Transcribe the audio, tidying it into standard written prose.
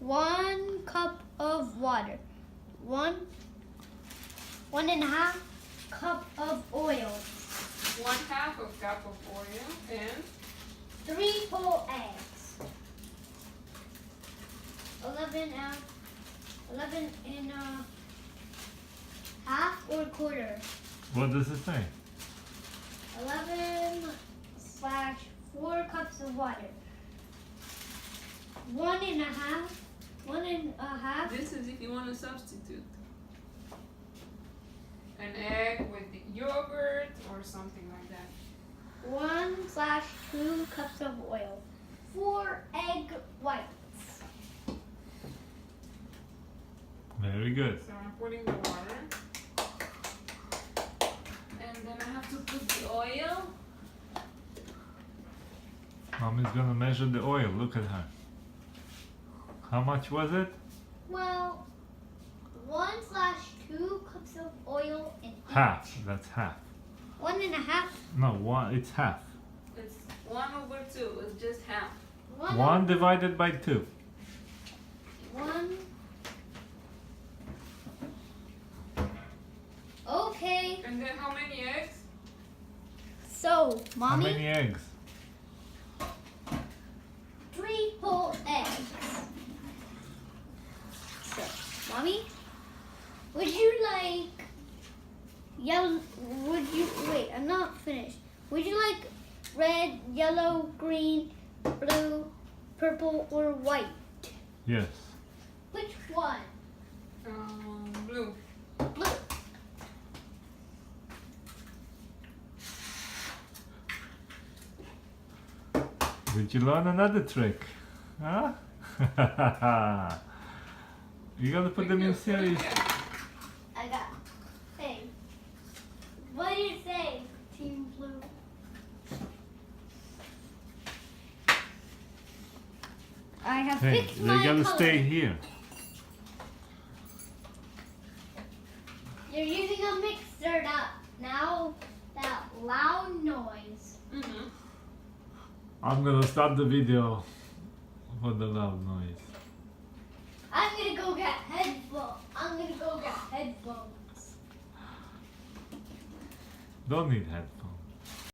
1 cup of water. 1.5 cup of oil. 1/2 a cup of oil and 3 whole eggs. 11 and a half or quarter. What does it say? 11/4 cups of water. 1.5. this is if you want to substitute an egg with the yogurt or something like that. 1/2 cups of oil. 4 egg whites. Very good. So I'm putting the water. And then I have to put the oil. Mommy's gonna measure the oil. Look at her. How much was it? Well, 1/2 cups of oil in each. Half. That's half. 1.5. No, one. It's half. It's 1/2. It's just half. 1 divided by 2. 1. Okay. And then how many eggs? So, How Mommy, many eggs? 3 whole eggs. So, Mommy, would you like yellow? Wait? I'm not finished. Would you like red, yellow, green, blue, purple, or white? Yes. Which one? Blue. Blue. Did you learn another trick? Huh? You gotta put them in series. I got. Hey, what do you say, Team Blue? I have Hey, picked they my gotta color. stay here. You're using a mixer now. That loud noise. Mm-hmm. I'm gonna stop the video for the loud noise. I'm gonna go get headphones. Don't need headphones.